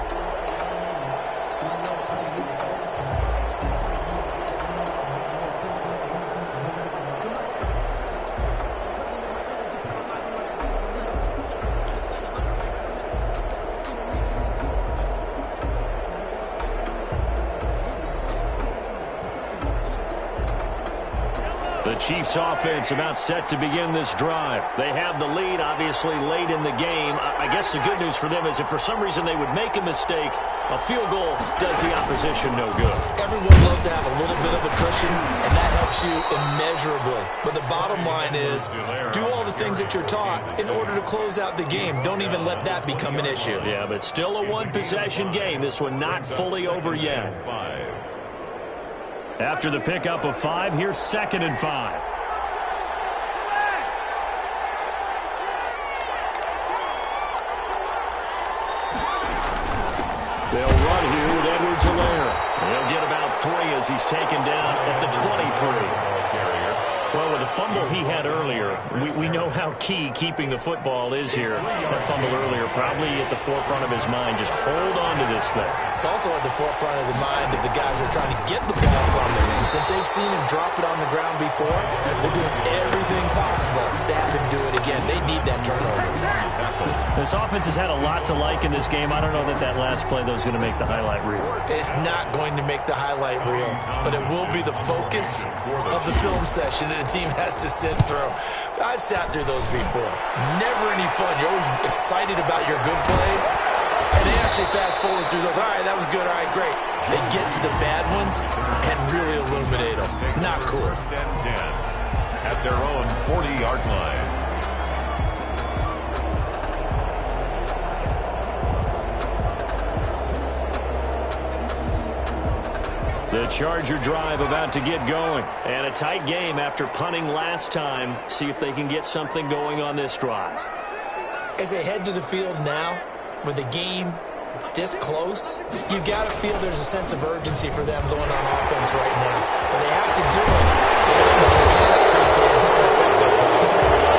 The Chiefs offense about set to begin this drive. They have the lead, obviously, late in the game. I guess the good news for them is if for some reason they would make a mistake, a field goal does the opposition no good. Everyone loves to have a little bit of a cushion, and that helps you immeasurably. But the bottom line is do all the things that you're taught in order to close out the game. Don't even let that become an issue. Yeah, but still a one-possession game. This one not fully over yet. After the pickup of 5, here's 2nd and 5. They'll run here with Edwards-Helaire. He'll get about 3 as he's taken down at the 23. Well, with the fumble he had earlier, we know how key keeping the football is here. That fumble earlier probably at the forefront of his mind. Just hold on to this thing. It's also at the forefront of the mind of the guys who are trying to get the ball from him. And since they've seen him drop it on the ground before, they're doing everything possible to have him do it again. They need that turnover. This offense has had a lot to like in this game. I don't know that last play, though, is going to make the highlight reel. It's not going to make the highlight reel, but it will be the focus of the film session that the team has to sit through. I've sat through those before. Never any fun. You're always excited about your good plays, and they actually fast forward through those. All right, that was good. All right, great. They get to the bad ones and really illuminate them. Not cool. At their own 40-yard line. The Charger drive about to get going. And a tight game after punting last time. See if they can get something going on this drive. As they head to the field now, with the game this close, you've got to feel there's a sense of urgency for them going on offense right now. But they have to do it without the panic creep in and affect their play.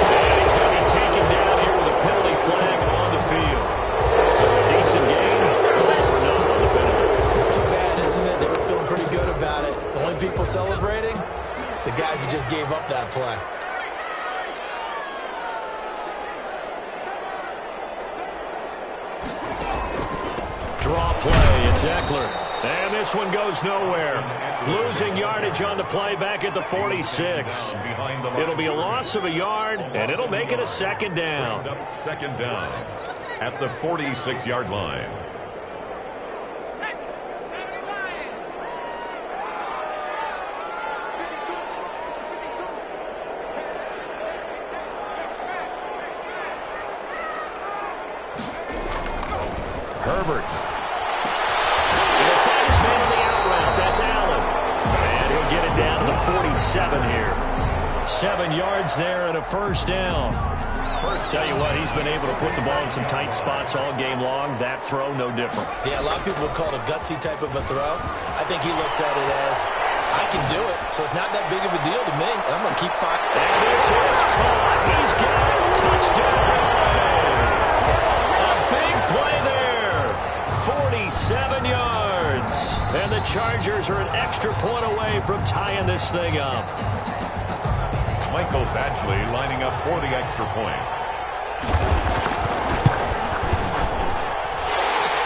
And he's going to be taken down here with a penalty flag on the field. So a decent game, all for nothing on the penalty. It's too bad, isn't it? They were feeling pretty good about it. The only people celebrating, the guys who just gave up that play. Draw play, it's Eckler. And this one goes nowhere. Losing yardage on the play back at the 46. It'll be a loss of a yard, and it'll make it a 2nd down. Second down at the 46-yard line. Herbert. He'll find his man on the out route. That's Allen. And he'll get it down to the 47 here. 7 yards there and a 1st down. Tell you what, he's been able to put the ball in some tight spots all game long. That throw, no different. Yeah, a lot of people would call it a gutsy type of a throw. I think he looks at it as, I can do it, so it's not that big of a deal to me, and I'm going to keep firing. And this is caught. He's got it. Touchdown. A big play there. 47 yards. And the Chargers are an extra point away from tying this thing up. Michael Badgley lining up for the extra point.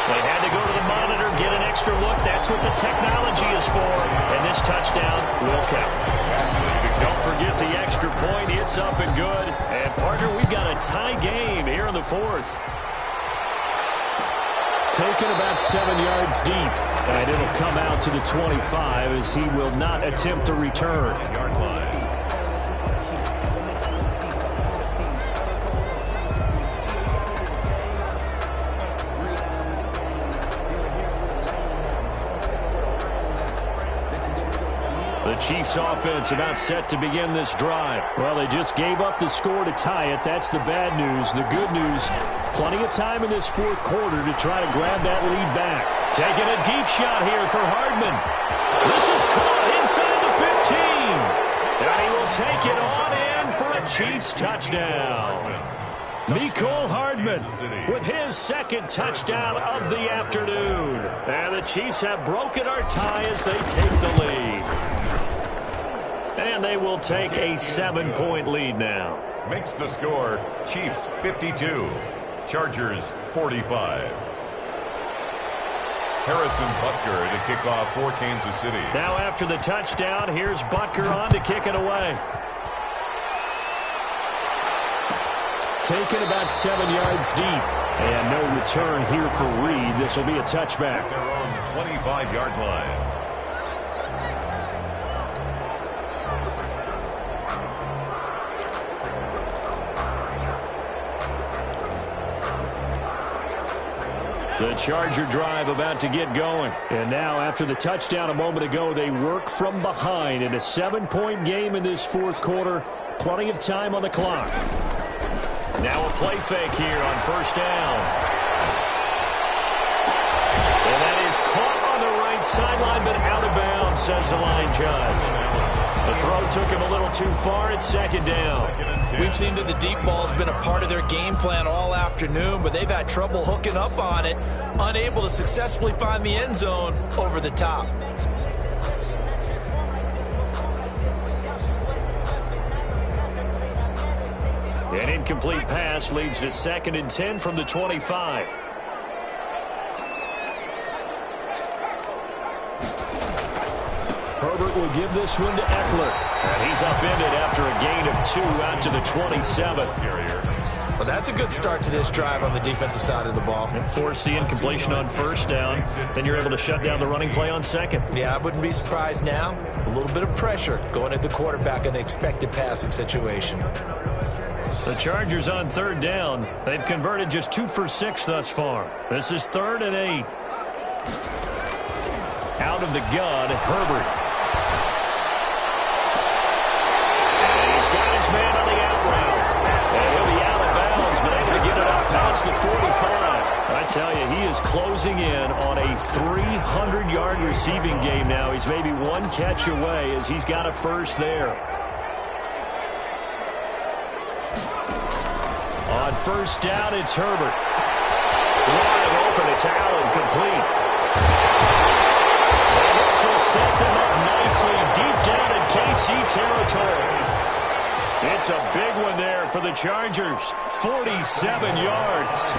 They had to go to the monitor, get an extra look. That's what the technology is for. And this touchdown will count. Don't forget the extra point. It's up and good. And, partner, we've got a tie game here in the 4th. Taken about 7 yards deep. And it'll come out to the 25 as he will not attempt to return. Yard line. Chiefs offense about set to begin this drive. Well, they just gave up the score to tie it. That's the bad news. The good news, plenty of time in this fourth quarter to try to grab that lead back. Taking a deep shot here for Hardman. This is caught inside the 15. And he will take it on in for a Chiefs touchdown. Mecole Hardman with his second touchdown of the afternoon. And the Chiefs have broken our tie as they take the lead. And they will take a 7-point lead now. Makes the score Chiefs 52, Chargers 45. Harrison Butker to kick off for Kansas City. Now after the touchdown, here's Butker on to kick it away. Taken about 7 yards deep. And no return here for Reed. This will be a touchback. At their own 25-yard line. The Charger drive about to get going. And now after the touchdown a moment ago, they work from behind in a 7-point game in this fourth quarter. Plenty of time on the clock. Now a play fake here on first down. And that is caught on the right sideline, but out of bounds, says the line judge. The throw took him a little too far. It's second down. We've seen that the deep ball has been a part of their game plan all afternoon, but they've had trouble hooking up on it, unable to successfully find the end zone over the top. An incomplete pass leads to 2nd and 10 from the 25. Herbert will give this one to Eckler. And he's upended after a gain of 2 out to the 27. Well, that's a good start to this drive on the defensive side of the ball. And force the incompletion on first down. Then you're able to shut down the running play on second. Yeah, I wouldn't be surprised now. A little bit of pressure going at the quarterback in an expected passing situation. The Chargers on third down. They've converted just 2 for 6 thus far. This is 3rd and 8. Out of the gun, Herbert. And he's got his man on the out route. And he'll be out of bounds, but able to get it up past the 45. I tell you, he is closing in on a 300-yard receiving game now. He's maybe one catch away as he's got a first there. On first down, it's Herbert. Wide open, it's Allen, complete. And this will set them up nicely deep down in KC territory. It's a big one there for the Chargers. 47 yards.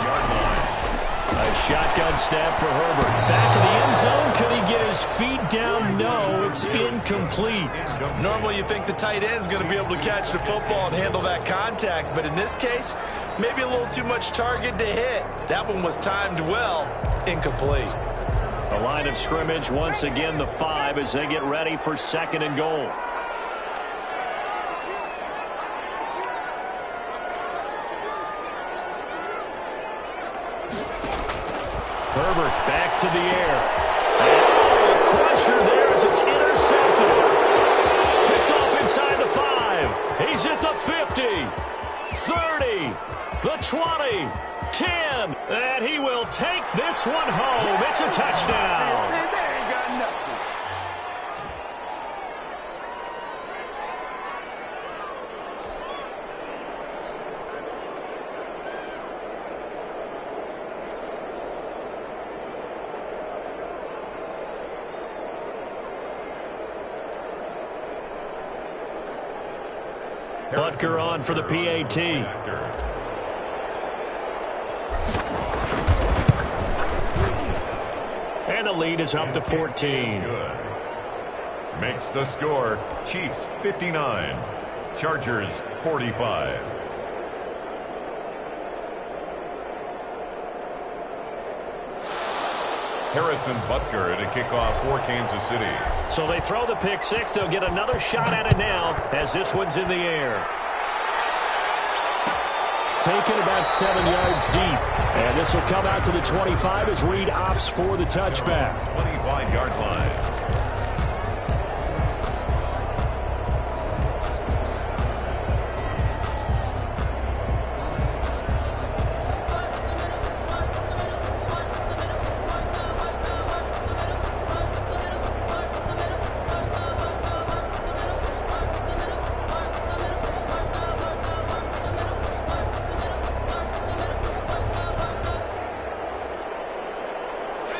A shotgun snap for Herbert. Back in the end zone. Could he get his feet down? No, it's incomplete. Normally you think the tight end's going to be able to catch the football and handle that contact, but in this case, maybe a little too much target to hit. That one was timed well. Incomplete. The line of scrimmage, once again, the 5 as they get ready for 2nd and goal. Herbert back to the air. And a crusher there as it's intercepted. Picked off inside the 5. He's at the 50, 30, the 20, 10. And he will take this one home. It's a touchdown. Butker on for the PAT. And the lead is up to 14. Makes the score Chiefs 59, Chargers 45. Harrison Butker to kick off for Kansas City. So they throw the pick 6. They'll get another shot at it now as this one's in the air. Taken about 7 yards deep. And this will come out to the 25 as Reed opts for the touchback. 25-yard line.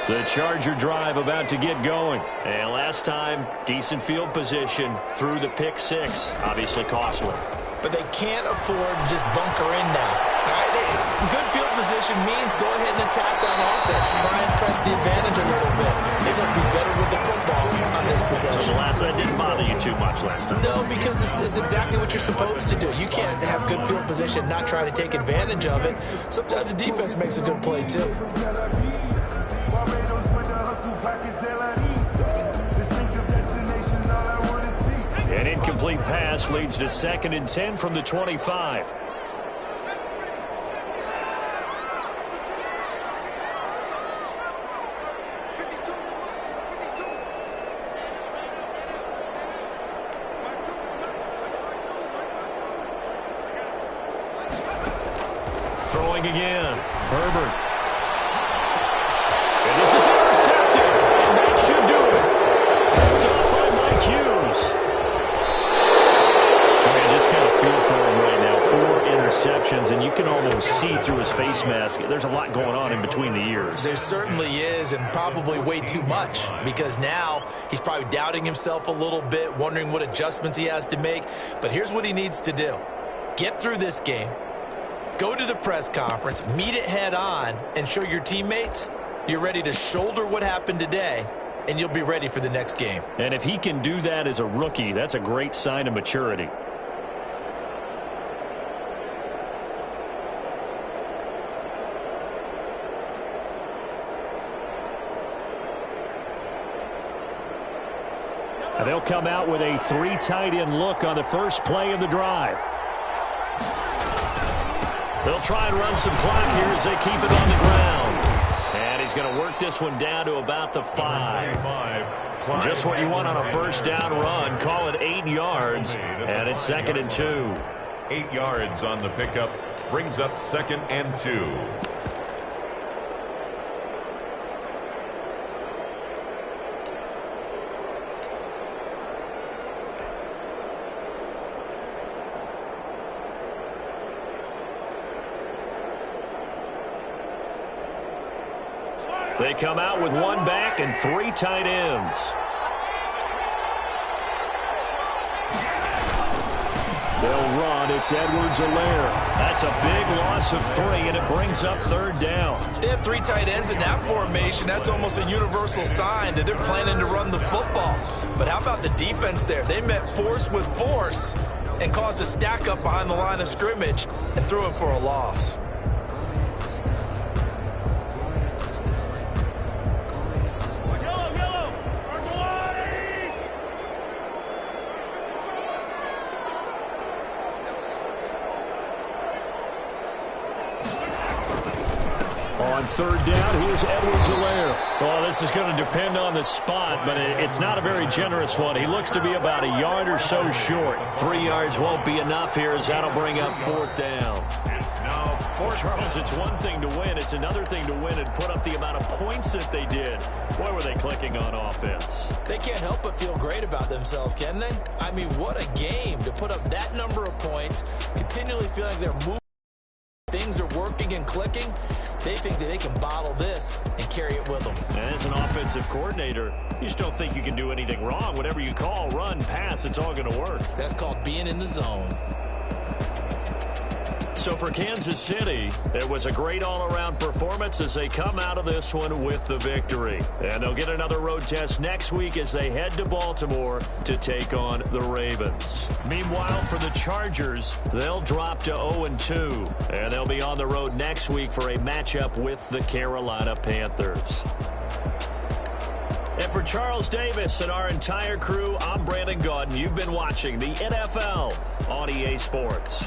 The Charger drive about to get going. And last time, decent field position through the pick six. Obviously costly. But they can't afford to just bunker in now. All right? Good field position means go ahead and attack on offense. Try and press the advantage a little bit. They have to be better with the football on this possession. So the last one didn't bother you too much last time? No, because it's exactly what you're supposed to do. You can't have good field position, not try to take advantage of it. Sometimes the defense makes a good play, too. An incomplete pass leads to 2nd and 10 from the 25. Throwing again. Herbert. And this is intercepted. And that should do it. Picked up by Mike Hughes. I just kind of feel for him right now. 4 interceptions, and you can almost see through his face mask. There's a lot going on in between the ears. There certainly is, and probably way too much, because now he's probably doubting himself a little bit, wondering what adjustments he has to make. But here's what he needs to do. Get through this game. Go to the press conference, meet it head on, and show your teammates you're ready to shoulder what happened today, and you'll be ready for the next game. And if he can do that as a rookie, that's a great sign of maturity. And they'll come out with a 3 tight end look on the first play of the drive. They'll try and run some clock here as they keep it on the ground. And he's going to work this one down to about the 5. Just what you want on a first down run. Call it 8 yards. And it's 2nd and 2. 8 yards on the pickup. Brings up 2nd and 2. They come out with 1 back and 3 tight ends. They'll run. It's Edwards-Helaire. That's a big loss of 3, and it brings up 3rd down. They have 3 tight ends in that formation. That's almost a universal sign that they're planning to run the football. But how about the defense there? They met force with force and caused a stack up behind the line of scrimmage and threw it for a loss. On 3rd down, here's Edwards-Helaire. Well, this is going to depend on the spot, but it's not a very generous one. He looks to be about a yard or so short. 3 yards won't be enough here as that'll bring up 4th down. Now, for Charles, it's one thing to win. It's another thing to win and put up the amount of points that they did. Boy, were they clicking on offense. They can't help but feel great about themselves, can they? I mean, what a game to put up that number of points, continually feel like they're moving. Things are working and clicking. They think that they can bottle this and carry it with them. And as an offensive coordinator, you just don't think you can do anything wrong. Whatever you call, run, pass, it's all going to work. That's called being in the zone. So for Kansas City, it was a great all-around performance as they come out of this one with the victory. And they'll get another road test next week as they head to Baltimore to take on the Ravens. Meanwhile, for the Chargers, they'll drop to 0-2. And they'll be on the road next week for a matchup with the Carolina Panthers. And for Charles Davis and our entire crew, I'm Brandon Gaudin. You've been watching the NFL on EA Sports.